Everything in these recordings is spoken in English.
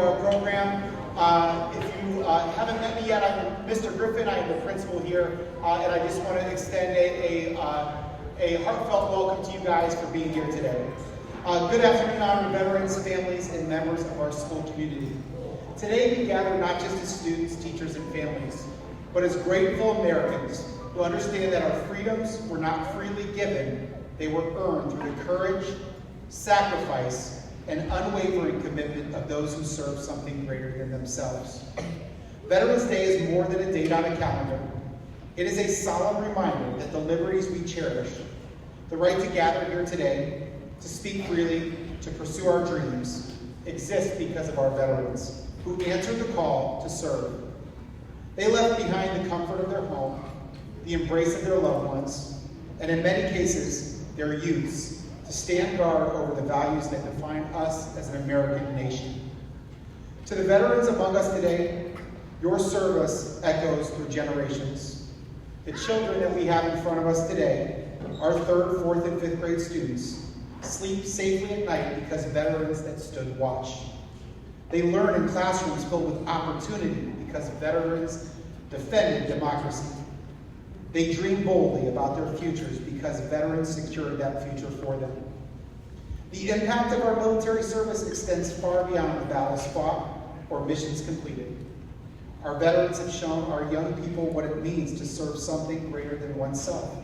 our program. If you haven't met me yet, I'm Mr. Griffin. I am the principal here, and I just want to extend a heartfelt welcome to you guys for being here today. Good afternoon, honored veterans, families, and members of our school community. Today we gather not just as students, teachers, and families, but as grateful Americans who understand that our freedoms were not freely given, they were earned through the courage, sacrifice, and unwavering commitment of those who serve something greater than themselves. Veterans Day is more than a date on a calendar. It is a solemn reminder that the liberties we cherish, the right to gather here today, to speak freely, to pursue our dreams, exist because of our veterans who answered the call to serve. They left behind the comfort of their home, the embrace of their loved ones, and in many cases, their youths, to stand guard over the values that define us as an American nation. To the veterans among us today, your service echoes through generations. The children that we have in front of us today, our 3rd, 4th, and 5th grade students, sleep safely at night because of veterans that stood watch. They learn in classrooms filled with opportunity because veterans defended democracy. They dream boldly about their futures because veterans secured that future for them. The impact of our military service extends far beyond the battles fought or missions completed. Our veterans have shown our young people what it means to serve something greater than oneself,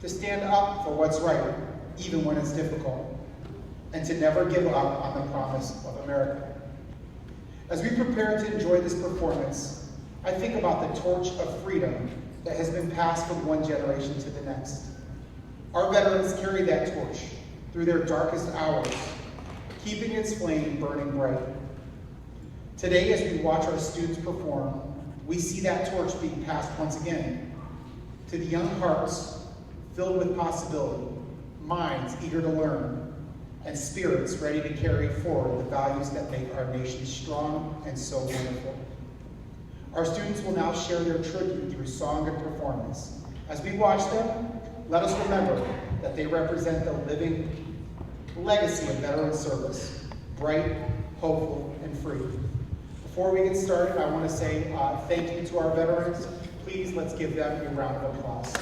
to stand up for what's right, even when it's difficult, and to never give up on the promise of America. As we prepare to enjoy this performance, I think about the torch of freedom that has been passed from one generation to the next. Our veterans carry that torch through their darkest hours, keeping its flame burning bright. Today, as we watch our students perform, we see that torch being passed once again to the young hearts filled with possibility, minds eager to learn, and spirits ready to carry forward the values that make our nation strong and so wonderful. Our students will now share their tribute through song and performance. As we watch them, let us remember that they represent the living legacy of veteran service, bright, hopeful, and free. Before we get started, I want to say thank you to our veterans. Please, let's give them a round of applause.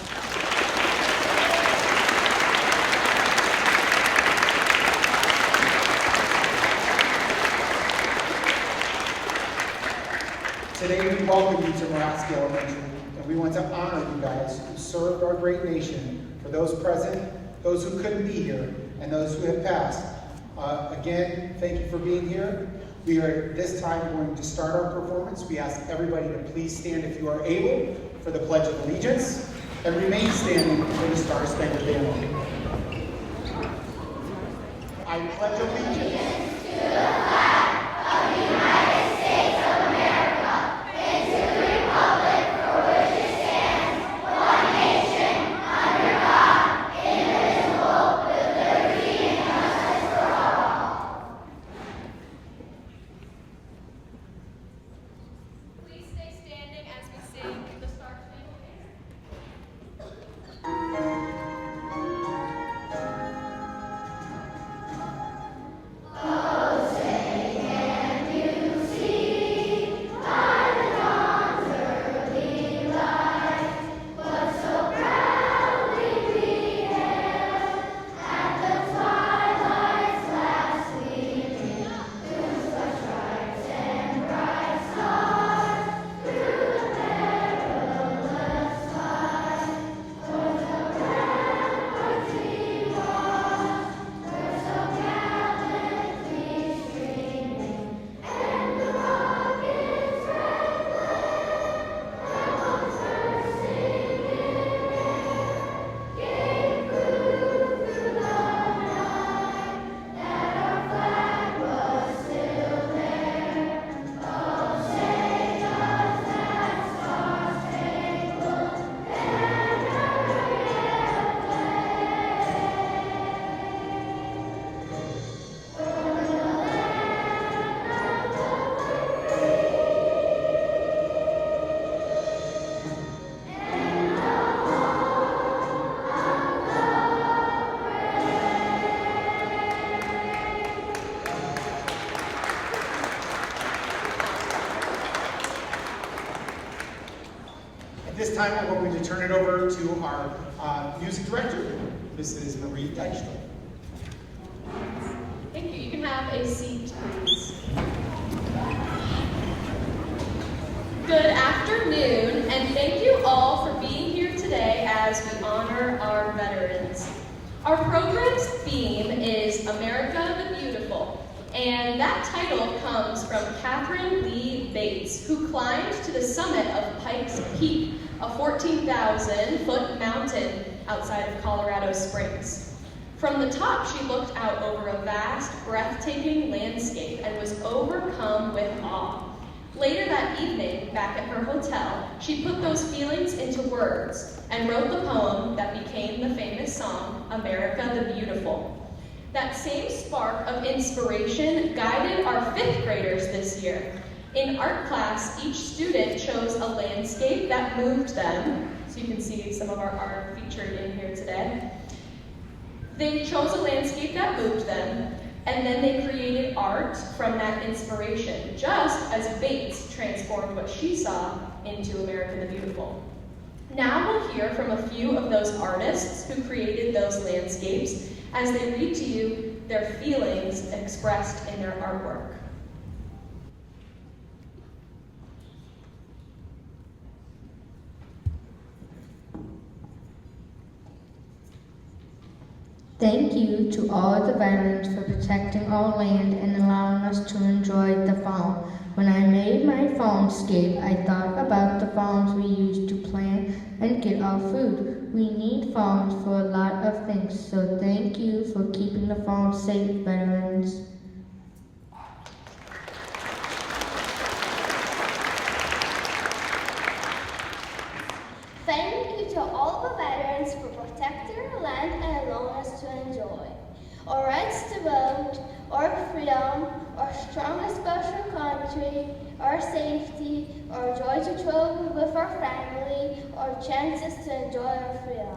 Today we welcome you to Muraski Elementary, and we want to honor you guys who served our great nation. For those present, those who couldn't be here, and those who have passed. Again, thank you for being here. We are this time going to start our performance. We ask everybody to please stand if you are able for the Pledge of Allegiance, and remain standing for the Star Spangled Banner. I pledge allegiance to the flag of the United States of America and to the republic for which it stands, one nation, under God, indivisible, with liberty and justice for all. Please stay standing as we sing the Star Spangled Banner. This time we're going to turn it over to our music director, Mrs. Marie Dykstra. Thank you. You can have a seat, please. Good afternoon, and thank you all for being here today as we honor our veterans. Our program's theme is America the Beautiful, and that title comes from Catherine Lee Bates, who climbed to the summit of Pikes Peak, a 14,000-foot mountain outside of Colorado Springs. From the top, she looked out over a vast, breathtaking landscape and was overcome with awe. Later that evening, back at her hotel, she put those feelings into words and wrote the poem that became the famous song, America the Beautiful. That same spark of inspiration guided our 5th graders this year. In art class, each student chose a landscape that moved them. So you can see some of our art featured in here today. They chose a landscape that moved them, and then they created art from that inspiration, just as Bates transformed what she saw into America the Beautiful. Now we'll hear from a few of those artists who created those landscapes as they read to you their feelings expressed in their artwork. Thank you to all the veterans for protecting our land and allowing us to enjoy the farm. When I made my farmscape, I thought about the farms we used to plant and get our food. We need farms for a lot of things, so thank you for keeping the farm safe, veterans. Thank you to all the veterans for protecting our land and allowing us to enjoy our rights to vote, our freedom, our strongest special country, our safety, our joy to travel with our family, our chances to enjoy our freedom.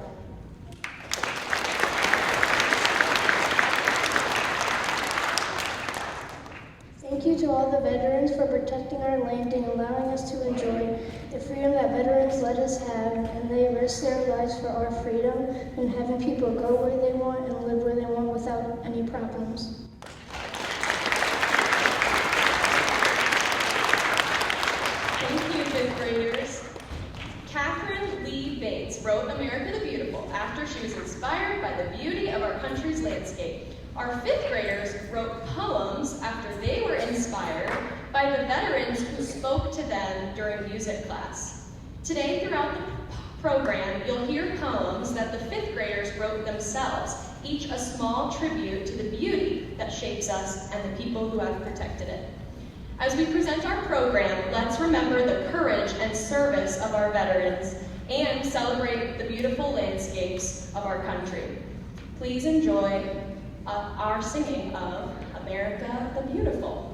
Thank you to all the veterans for protecting our land and allowing us to enjoy the freedom that veterans let us have, and they risk their lives for our freedom and having people go where they want and live where they want without any problems. Thank you, 5th graders. Catherine Lee Bates wrote America the Beautiful after she was inspired by the beauty of our country's landscape. Our 5th graders wrote poems after they were inspired by the veterans who spoke to them during music class. Today, throughout the program, you'll hear poems that the 5th graders wrote themselves, each a small tribute to the beauty that shapes us and the people who have protected it. As we present our program, let's remember the courage and service of our veterans and celebrate the beautiful landscapes of our country. Please enjoy our singing of America the Beautiful.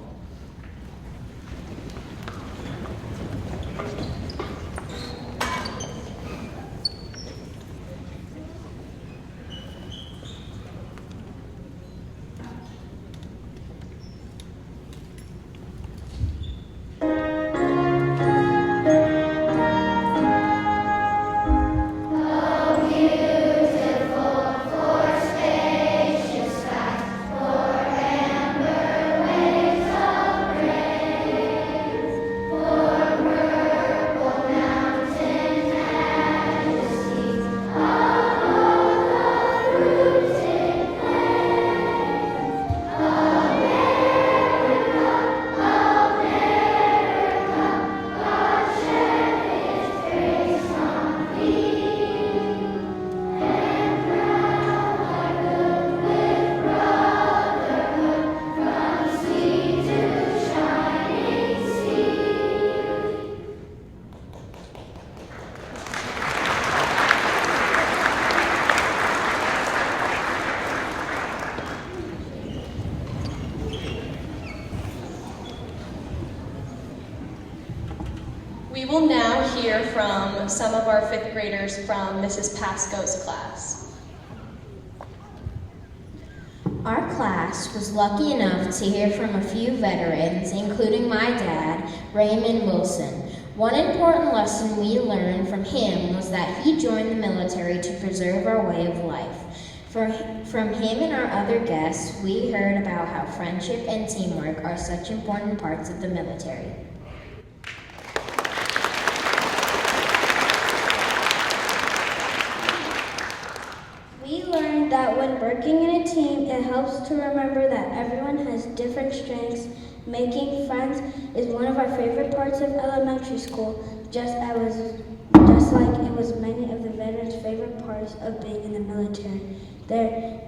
We will now hear from some of our 5th graders from Mrs. Pasco's class. Our class was lucky enough to hear from a few veterans, including my dad, Raymond Wilson. One important lesson we learned from him was that he joined the military to preserve our way of life. From him and our other guests, we heard about how friendship and teamwork are such important parts of the military. We learned that when working in a team, it helps to remember that everyone has different strengths. Making friends is one of our favorite parts of elementary school, just like it was many of the veterans' favorite parts of being in the military. Their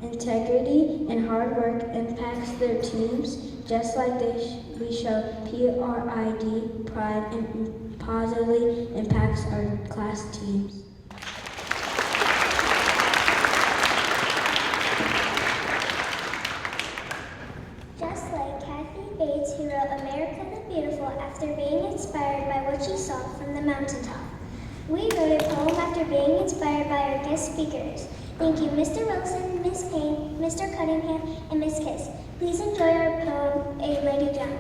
integrity and hard work impacts their teams, just like we show pride, and positively impacts our class teams. Just like Kathy Bates, who wrote America the Beautiful after being inspired by what she saw from the mountaintop. We wrote a poem after being inspired by our guest speakers. Thank you, Mr. Wilson, Miss Payne, Mr. Cunningham, and Miss Kiss. Please enjoy our poem, A Lady Jump.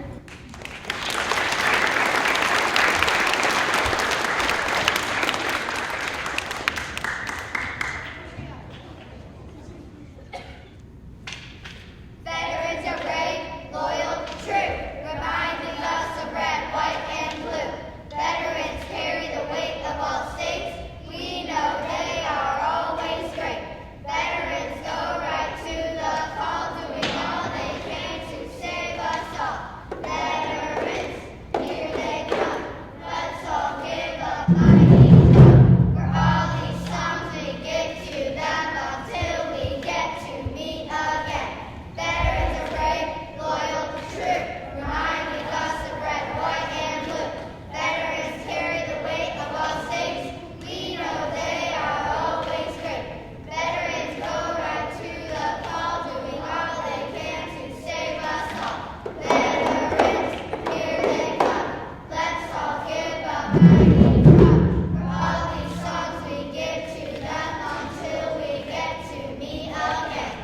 Veterans are brave, loyal, true, reminding us of red, white, and blue. Veterans carry the weight of all states. We know they are always great. Veterans go right to the call, doing all they can to save us all. Veterans, here they come. Let's all give a mighty drum. For all these songs we give to them until we get to meet again. Veterans are brave, loyal, true, reminding us of red, white, and blue. Veterans carry the weight of all states. We know they are always great. Veterans go right to the call, doing all they can to save us all. Veterans, here they come. Let's all give a mighty drum. For all these songs we give to them until we get to meet again.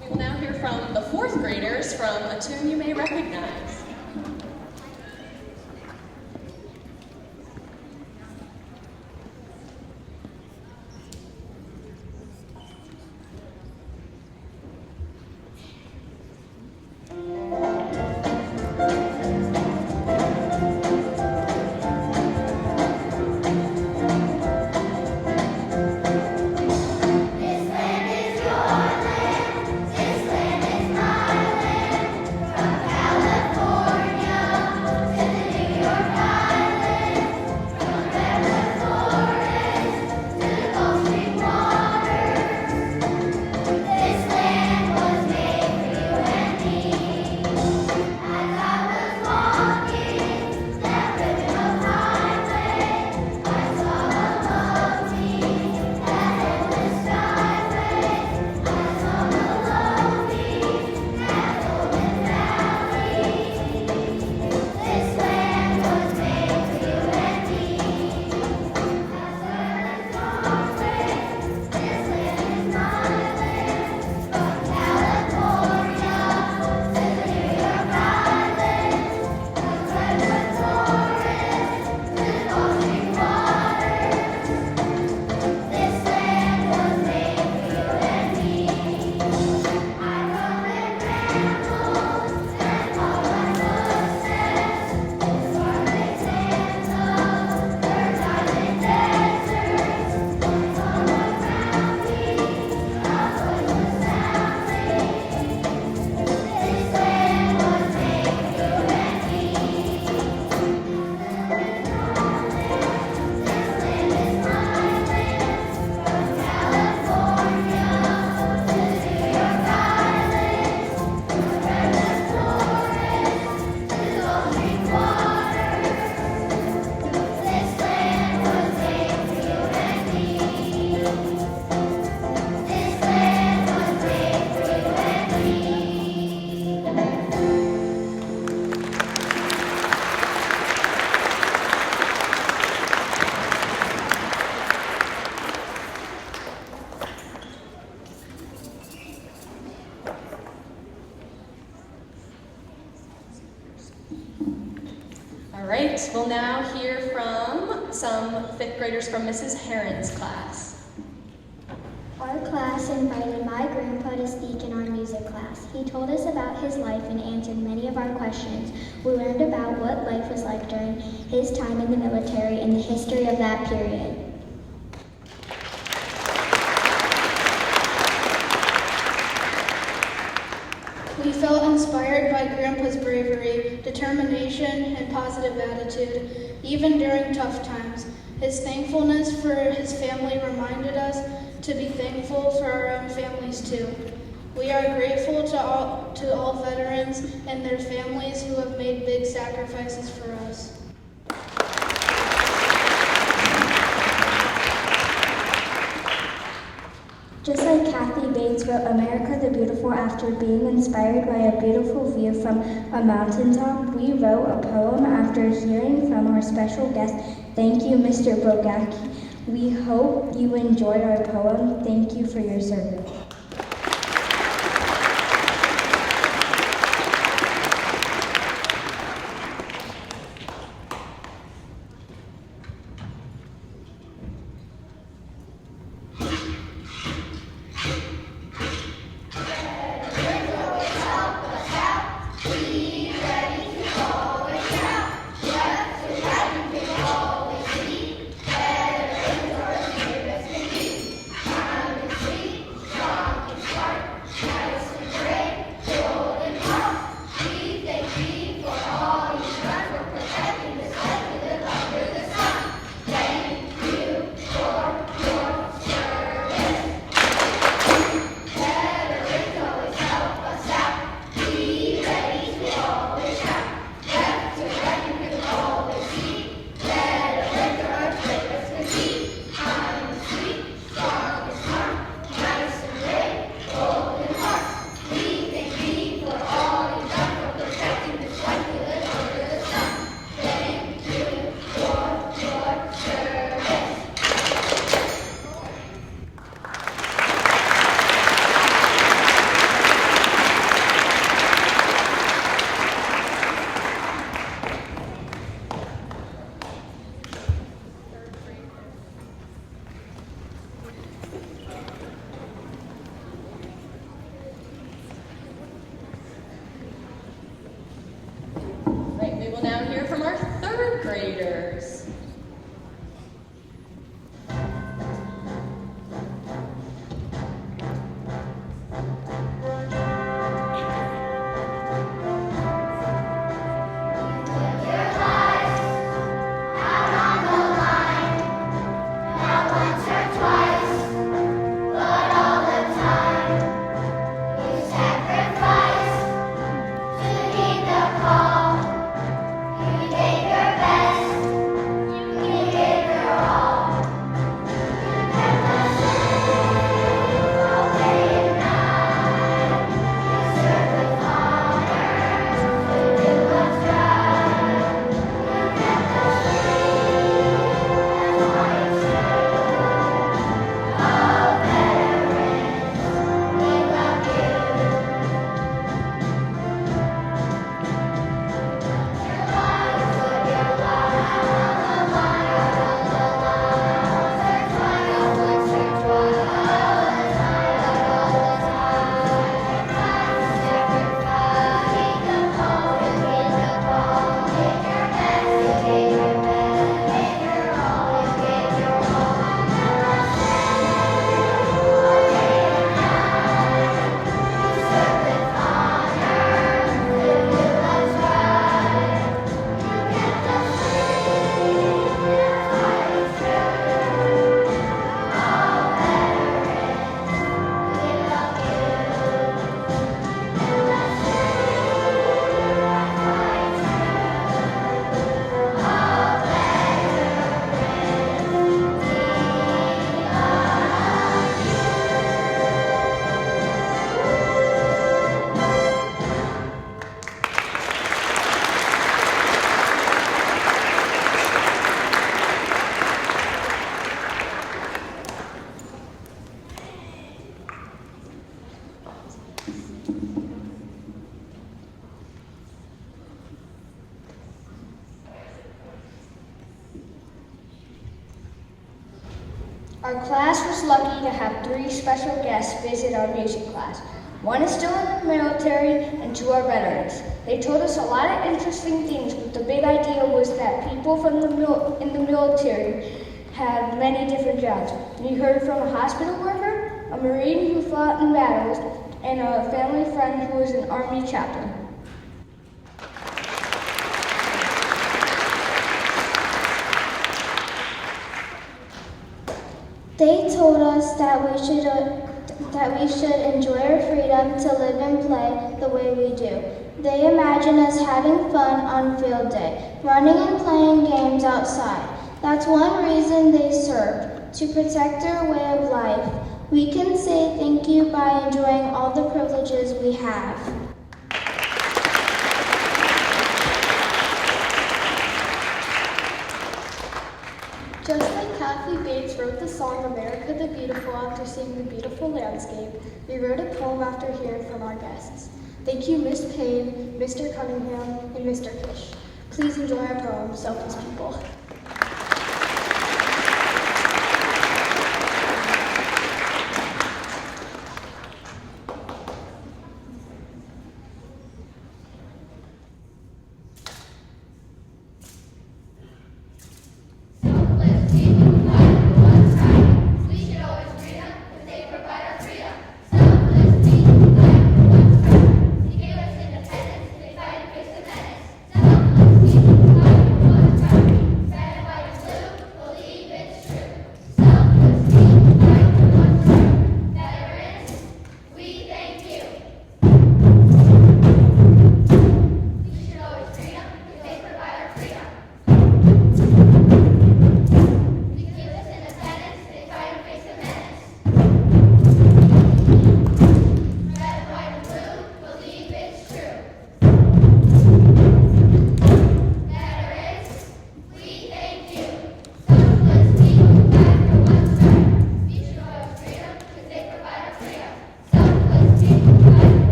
We will now hear from the fourth graders from a tune you may recognize. This land is your land, this land is my land. From California right, we'll now hear from some fifth graders from Mrs. Heron's class. Our class invited my grandpa to speak in our music class. He told us about his life and answered many of our questions. We learned about what life was like during his time in the military and the history of that period. We felt inspired by Grandpa's bravery, determination, and positive attitude, even during tough times. His thankfulness for his family reminded us to be thankful for our own families too. We are grateful to all veterans and their families who have made big sacrifices for us. Just like Kathy Bates wrote America the Beautiful after being inspired by a beautiful view from a mountaintop, we wrote a poem after hearing from our special guest. Thank you, Mr. Bogacki. We hope you enjoyed our poem. Thank you for your service. We will now hear from our third graders. Our class was lucky to have 3 special guests visit our music class. 1 is still in the military and 2 are veterans. They told us a lot of interesting things, but the big idea was that people from in the military have many different jobs. We heard from a hospital worker, a Marine who fought in battles, and a family friend who was an Army chaplain. They told us that we should enjoy our freedom to live and play the way we do. They imagine us having fun on field day, running and playing games outside. That's one reason they serve, to protect our way of life. We can say thank you by enjoying all the privileges we have. Just like Kathy Bates wrote the song America the Beautiful after seeing the beautiful landscape, we wrote a poem after hearing from our guests. Thank you, Miss Payne, Mr. Cunningham, and Mr. Kish. Please enjoy our poem, Selfless People.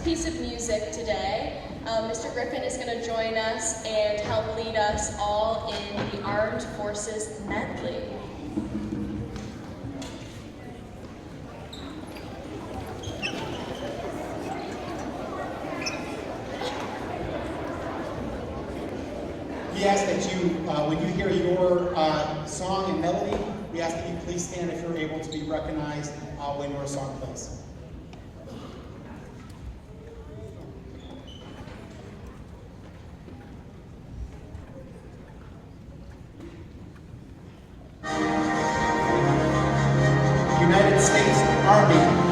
piece of music today. Mr. Griffin is going to join us and help lead us all in the Armed Forces medley. We ask that you, when you hear your song and melody, we ask that you please stand if you're able to be recognized when your song plays. United States Army.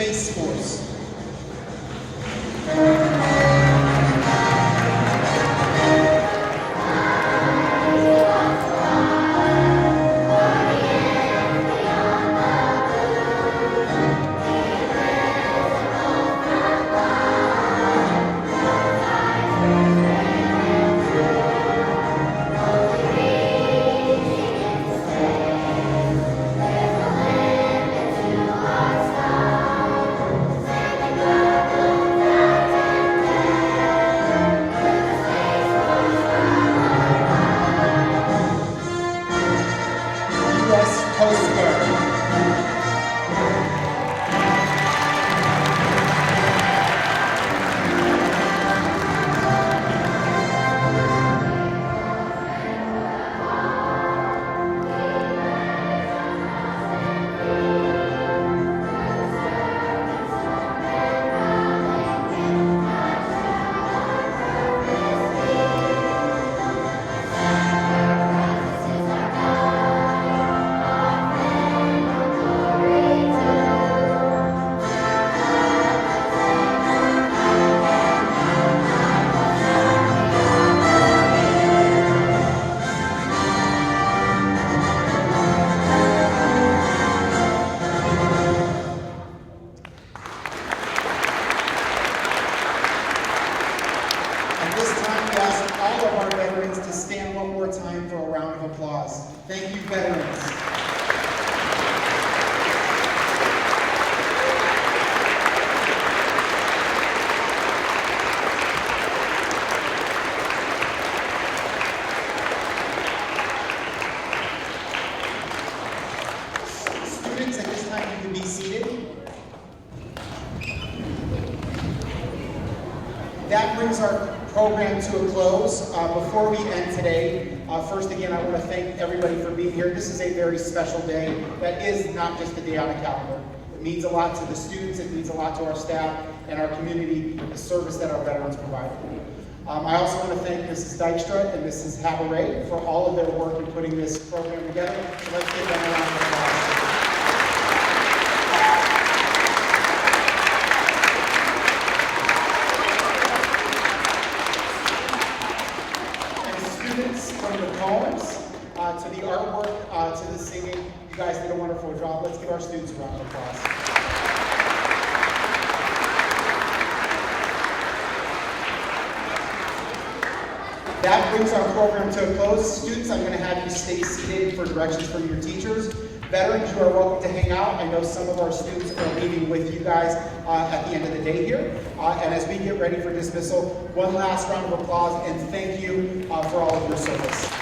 Space Force. U.S. Coast Guard. At this time, we ask all of our veterans to stand one more time for a round of applause. Thank you, veterans. Students, at this time, you can be seated. That brings our program to a close. Before we end today, first again, I want to thank everybody for being here. This is a very special day that is not just a day on a calendar. It means a lot to the students, it means a lot to our staff and our community, the service that our veterans provide. I also want to thank Mrs. Dykstra and Mrs. Haberay for all of their work in putting this program together. So let's give them a round of applause. From the poems to the artwork to the singing, you guys did a wonderful job. Let's give our students a round of applause. That brings our program to a close. Students, I'm going to have you stay seated for directions from your teachers. Veterans, you are welcome to hang out. I know some of our students are leaving with you guys at the end of the day here. And as we get ready for dismissal, one last round of applause and thank you for all of your service.